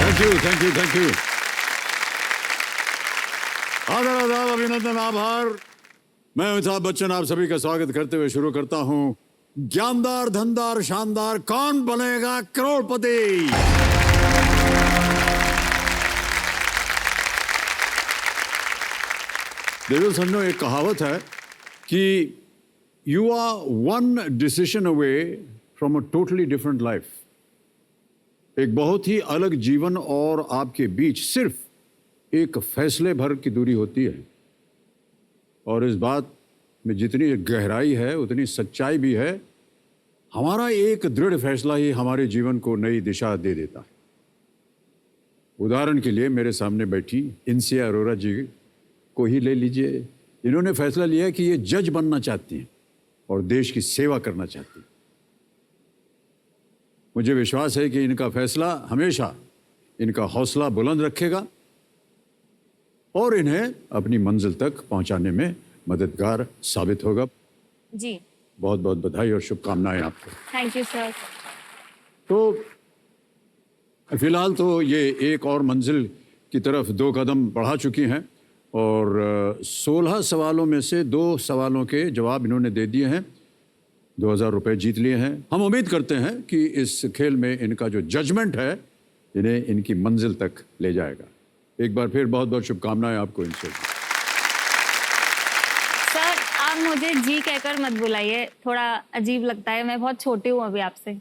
Thank you thank you. आदर आदाब, अभिनंदन, आभार। मैं अमिताभ बच्चन आप सभी का स्वागत करते हुए शुरू करता हूं ज्ञानदार धनदार शानदार कौन बनेगा करोड़पति। देविल समझो, एक कहावत है कि you are one decision away from a totally different life. एक बहुत ही अलग जीवन और आपके बीच सिर्फ एक फैसले भर की दूरी होती है, और इस बात में जितनी गहराई है उतनी सच्चाई भी है। हमारा एक दृढ़ फैसला ही हमारे जीवन को नई दिशा दे देता है। उदाहरण के लिए मेरे सामने बैठी इंसिया अरोरा जी को ही ले लीजिए। इन्होंने फैसला लिया कि ये जज बनना चाहती हैं और देश की सेवा करना चाहती हैं। मुझे विश्वास है कि इनका फैसला हमेशा इनका हौसला बुलंद रखेगा और इन्हें अपनी मंजिल तक पहुंचाने में मददगार साबित होगा। जी, बहुत बहुत बधाई और शुभकामनाएं आपको। Thank you sir. तो फिलहाल तो ये एक और मंजिल की तरफ 2 कदम बढ़ा चुकी हैं और 16 सवालों में से 2 सवालों के जवाब इन्होंने दे दिए हैं। 2000 रुपये जीत लिए हैं। हम उम्मीद करते हैं कि इस खेल में इनका जो जजमेंट है इन्हें इनकी मंजिल तक ले जाएगा। एक बार फिर बहुत बहुत शुभकामनाएं आपको इनसे। सर, आप मुझे जी कहकर मत बुलाइए, थोड़ा अजीब लगता है। मैं बहुत छोटी हूँ अभी आपसे।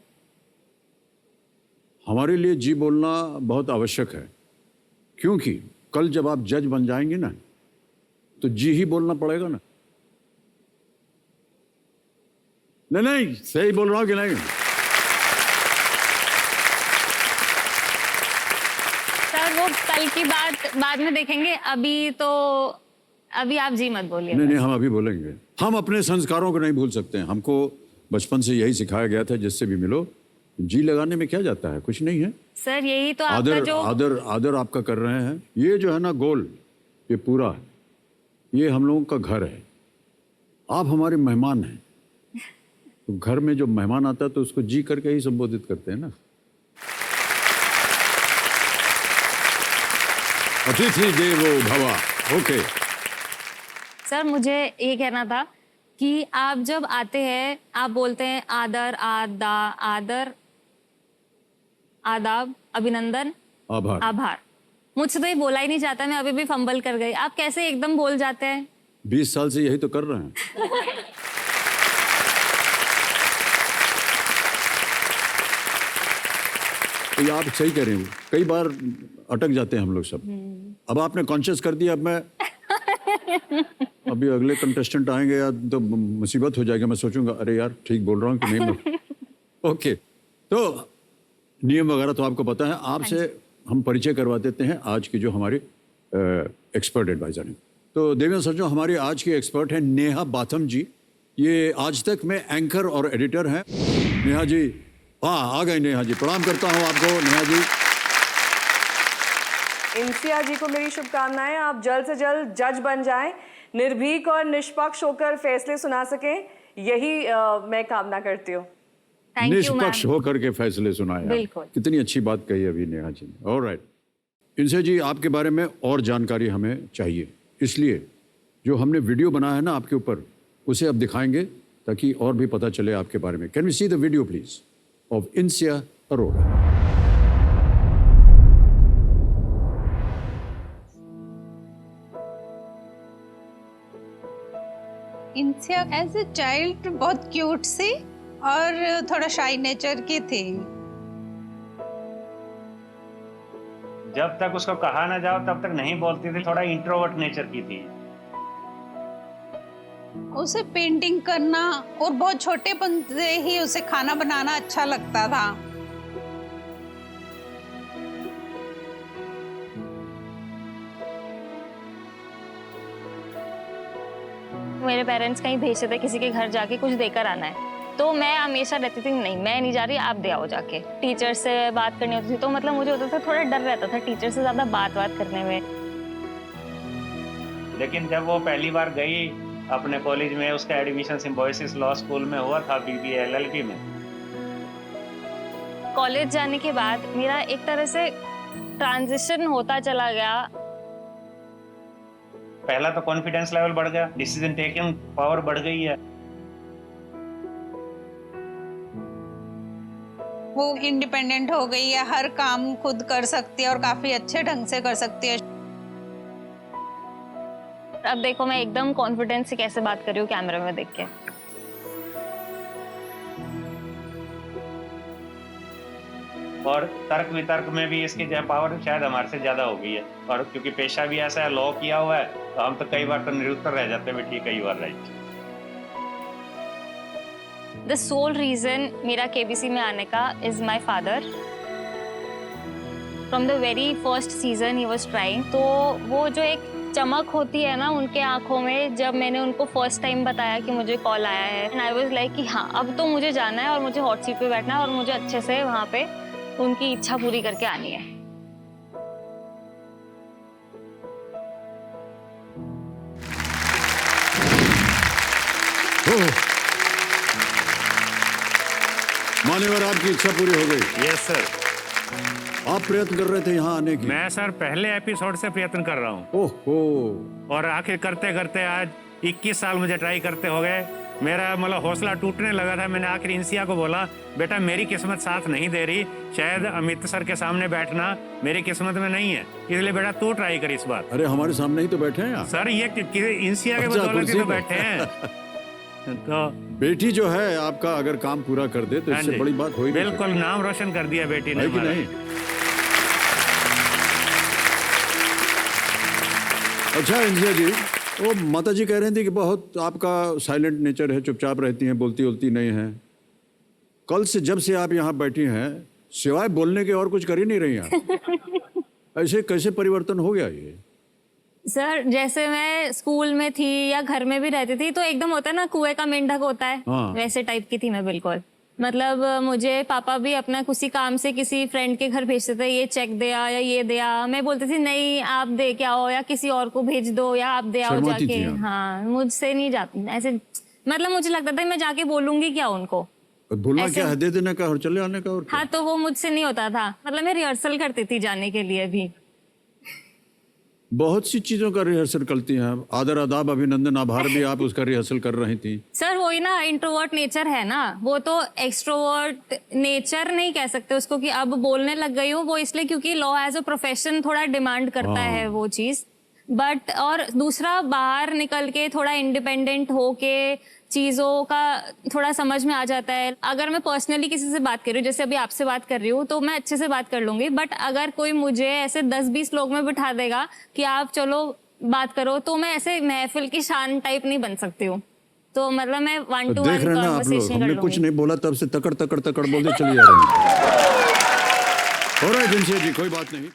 हमारे लिए जी बोलना बहुत आवश्यक है, क्योंकि कल जब आप जज बन जाएंगे ना तो जी ही बोलना पड़ेगा ना। नहीं, सही बोल रहा हूं कि नहीं? सर, वो कल की बात बाद में देखेंगे। अभी आप जी मत बोलिए। नहीं, हम अभी बोलेंगे। हम अपने संस्कारों को नहीं भूल सकते हैं। हमको बचपन से यही सिखाया गया था, जिससे भी मिलो जी लगाने में क्या जाता है, कुछ नहीं है। सर, यही तो आपका जो आदर आपका कर रहे हैं। ये जो है ना गोल, ये पूरा, ये हम लोगों का घर है। आप हमारे मेहमान हैं। तो घर में जो मेहमान आता है तो उसको जी करके ही संबोधित करते हैं ना। अतिथि देवो भव। ओके सर, मुझे ये कहना था कि आप जब आते हैं आप बोलते हैं आदर आदाब, अभिनंदन, आभार। मुझसे तो ये बोला ही नहीं जाता। मैं अभी भी फंबल कर गई। आप कैसे एकदम बोल जाते हैं? 20 साल से यही तो कर रहे हैं। तो आप सही कह रहे हैं, कई बार अटक जाते हैं हम लोग सब। अब आपने कॉन्शियस कर दिया। अब मैं अभी अगले कंटेस्टेंट आएंगे या तो मुसीबत हो जाएगा। मैं सोचूंगा अरे यार ठीक बोल रहा हूँ कि नहीं। ओके, तो नियम वगैरह तो आपको पता है। आपसे हम परिचय करवा देते हैं आज की जो हमारी एक्सपर्ट एडवाइजर हैं। तो देवेंद्र सर, जो हमारी आज की एक्सपर्ट हैं नेहा बाथम जी। ये आज तक में एंकर और एडिटर हैं। नेहा जी, हाँ आ गए नेहा जी। प्रणाम करता हूँ आपको नेहा जी। इंसिया जी को मेरी शुभकामनाएं। आप जल्द से जल्द जज बन जाएं, निर्भीक और निष्पक्ष होकर फैसले सुना सकें, यही मैं कामना करती हूँ। निष्पक्ष होकर के फैसले सुनाए। बिल्कुल, कितनी अच्छी बात कही अभी नेहा जी ने। ऑलराइट, इंसिया जी, आपके बारे में और जानकारी हमें चाहिए, इसलिए जो हमने वीडियो बनाया है ना आपके ऊपर, उसे अब दिखाएंगे ताकि और भी पता चले आपके बारे में। Can we see the video please of Insia Arora? Insia as a child बहुत क्यूट सी और थोड़ा शाई नेचर की थी। जब तक उसको कहा ना जाओ तब तक नहीं बोलती थी। थोड़ा इंट्रोवर्ट नेचर की थी। उसे पेंटिंग करना और बहुत छोटेपन से ही उसे खाना बनाना अच्छा लगता था। मेरे पेरेंट्स कहीं भेजते थे किसी के घर जाके कुछ देकर आना है, तो मैं हमेशा रहती थी नहीं, मैं नहीं जा रही, आप दे आओ जाके। टीचर से बात करनी होती थी तो मतलब मुझे होता था थोड़ा डर रहता था टीचर से ज्यादा बात करने में। लेकिन जब वो पहली बार गई अपने कॉलेज में, उसका एडमिशन सिम्बोसिस लॉ स्कूल में हुआ था, BBA LLB में। कॉलेज जाने के बाद मेरा एक तरह से ट्रांजिशन होता चला गया। पहला तो कॉन्फिडेंस लेवल बढ़ गया, डिसीजन टेकिंग पावर बढ़ गई है। वो इंडिपेंडेंट हो गई है, हर काम खुद कर सकती है और काफी अच्छे ढंग से कर सकती है। अब देखो मैं एकदम कॉन्फिडेंस से कैसे बात कर रही हूँ कैमरे में देख के। और तर्क वितर्क में भी इसकी जो पावर शायद हमारे से ज्यादा हो गई है। और क्योंकि पेशा भी ऐसा है, लॉ किया हुआ है, तो हम तो कई बार तो निरुत्तर रह जाते हैं, ठीक कई बार राइट। द सोल रीजन मेरा केबीसी में आने का is my father. From the very first season he was trying. तो वो जो एक चमक होती है ना उनके आंखों में, जब मैंने उनको फर्स्ट टाइम बताया कि मुझे कॉल आया है, एंड आई वाज लाइक कि हाँ अब तो मुझे जाना है और मुझे हॉट सीट पे बैठना है और मुझे अच्छे से वहाँ पे उनकी इच्छा पूरी करके आनी है। मान्यवर, आपकी इच्छा पूरी हो गई। Yes sir. आप प्रयत्न कर रहे थे यहाँ आने की? मैं सर पहले एपिसोड से प्रयत्न कर रहा हूँ। ओहो। और आखिर करते करते आज 21 साल मुझे ट्राई करते हो गए। मेरा मतलब हौसला टूटने लगा था। मैंने आखिर इंसिया को बोला, बेटा मेरी किस्मत साथ नहीं दे रही, शायद अमित सर के सामने बैठना मेरी किस्मत में नहीं है, इसलिए बेटा तू ट्राई कर इस बार। अरे हमारे सामने ही तो बैठे हैं आप। सर ये इंसिया के अच्छा, बदौलत ही कुर्सी तो पे। बैठे हैं। तो बेटी जो है आपका अगर काम पूरा कर दे तो हाँ इससे जी, बड़ी बात हो ही नहीं बिल्कुल नाम रोशन कर दिया बेटी ने है कि हमारा। नहीं? अच्छा इंदिरा जी, वो माता जी कह रही थी कि बहुत आपका साइलेंट नेचर है, चुपचाप रहती हैं, बोलती बोलती नहीं हैं। कल से जब से आप यहाँ बैठी हैं, सिवाय बोलने के और कुछ कर ही नहीं रही आप। ऐसे कैसे परिवर्तन हो गया ये? सर जैसे मैं स्कूल में थी या घर में भी रहती थी तो एकदम होता है ना कुएं का मेंढक होता है, हाँ। वैसे टाइप की थी मैं बिल्कुल। मतलब मुझे पापा भी अपना किसी काम से किसी फ्रेंड के घर भेजते थे, ये चेक दे आ या ये दे आ, मैं बोलती थी नहीं आप दे के आओ या किसी और को भेज दो या आप दे आओ शर्माती जाके। थी आप? हाँ मुझसे नहीं जाती ऐसे, मतलब मुझे लगता था मैं जाके बोलूंगी क्या उनको। बोलना ऐसे- क्या है, दे देने का और चले आने का और क्या? हाँ तो वो मुझसे नहीं होता था, मतलब मैं रिहर्सल करती थी जाने के लिए भी। बहुत सी चीजों का रिहर्सल करती हैं आप। आदर आदाब अभिनंदन आभार भी आप उसका रिहर्सल कर रही थी। सर वही ना इंट्रोवर्ट नेचर है ना, वो तो एक्सट्रोवर्ट नेचर नहीं कह सकते उसको कि अब बोलने लग गई हूँ, वो इसलिए क्योंकि लॉ एज अ प्रोफेशन थोड़ा डिमांड करता है वो चीज। बट और दूसरा बाहर निकल के थोड़ा इंडिपेंडेंट होके चीज़ों का थोड़ा समझ में आ जाता है। अगर मैं पर्सनली किसी से बात कर रही हूँ, जैसे अभी आपसे बात कर रही हूँ, तो मैं अच्छे से बात कर लूंगी। बट अगर कोई मुझे ऐसे 10-20 लोग में बिठा देगा कि आप चलो बात करो, तो मैं ऐसे महफिल की शान टाइप नहीं बन सकती हूँ। तो मतलब मैं 1-to-1 देख रहे हैं ना आप लोग, कॉन्वर्सेशन हमने कर कुछ लूंगी। नहीं बोला तब से तकड़ तकड़ तकड़ बोलते चली जा रही हैं। हो रहा है जिनसे जी, कोई बात नहीं।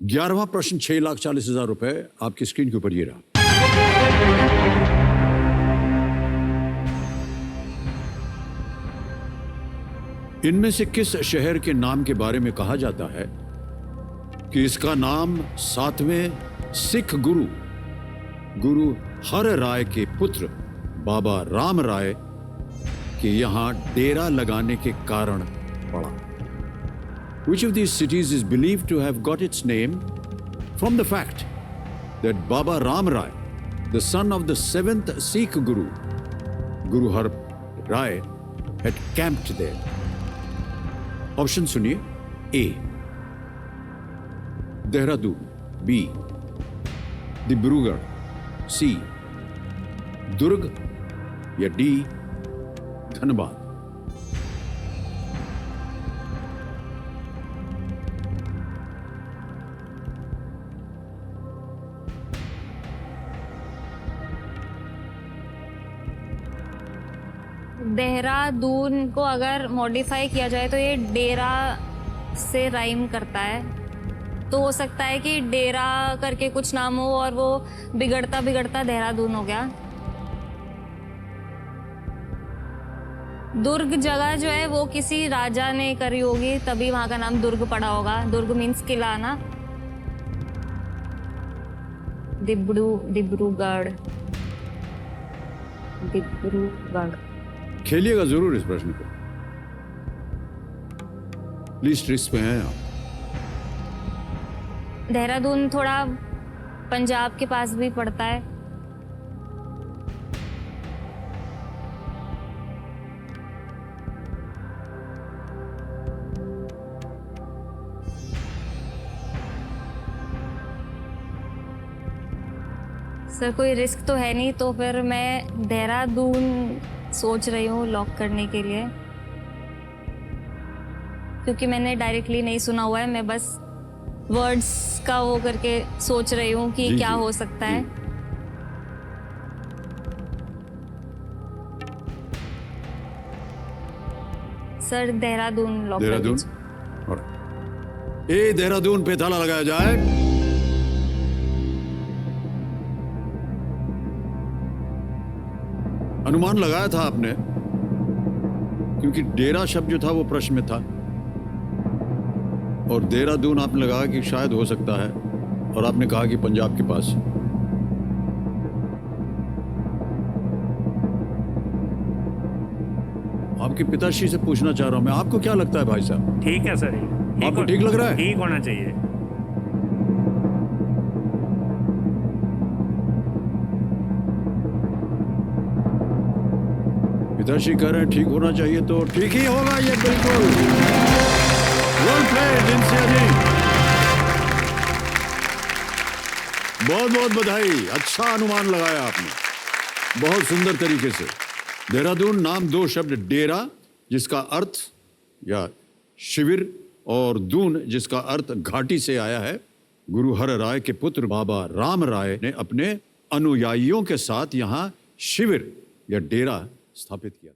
11वां प्रश्न 6,40,000 रुपए आपकी स्क्रीन के ऊपर ये रहा। इनमें से किस शहर के नाम के बारे में कहा जाता है कि इसका नाम 7वें सिख गुरु हर राय के पुत्र बाबा राम राय के यहां डेरा लगाने के कारण पड़ा? Which of these cities is believed to have got its name from the fact that Baba Ram Rai, the son of the 7th Sikh Guru, Guru Har Rai, had camped there? Option सुनिए। ए Dehradun, B Dibrugarh, सी दुर्ग या D Dhanbad. Dehradun को अगर modify किया जाए तो ये डेरा से rhyme करता है, तो हो सकता है कि डेरा करके कुछ नाम हो और वो बिगड़ता बिगड़ता देहरादून हो गया। दुर्ग जगह जो है वो किसी राजा ने करी होगी, तभी वहां का नाम दुर्ग पड़ा होगा। दुर्ग मीन्स किला ना। डिब्रूगढ़। खेलिएगा जरूर इस प्रश्न को। प्लीज ट्रिक्स पे हैं आप। देहरादून थोड़ा पंजाब के पास भी पड़ता है। सर कोई रिस्क तो है नहीं, तो फिर मैं देहरादून सोच रही हूँ लॉक करने के लिए, क्योंकि मैंने डायरेक्टली नहीं सुना हुआ है। मैं बस वर्ड्स का वो करके सोच रही हूँ कि जी, क्या जी, हो सकता है। सर देहरादून लॉक कर देहरादून दीजिए। और ए देहरादून पे ताला लगाया जाए। अनुमान लगाया था आपने, क्योंकि डेरा शब्द जो था वो प्रश्न में था, और देहरादून आपने लगाया कि शायद हो सकता है, और आपने कहा कि पंजाब के पास। आपके पिताश्री से पूछना चाह रहा हूं मैं, आपको क्या लगता है भाई साहब? ठीक है सर, आपको ठीक लग रहा है? ठीक होना चाहिए। पिताश्री कह रहे हैं ठीक होना चाहिए, तो ठीक ही होगा ये, बिल्कुल। वेल प्लेड इंसिया जी, बहुत बहुत बधाई, अच्छा अनुमान लगाया आपने, बहुत सुंदर तरीके से। देहरादून नाम दो शब्द, डेरा जिसका अर्थ या शिविर, और दून जिसका अर्थ घाटी से आया है। गुरु हर राय के पुत्र बाबा राम राय ने अपने अनुयायियों के साथ यहाँ शिविर या डेरा स्थापित किया।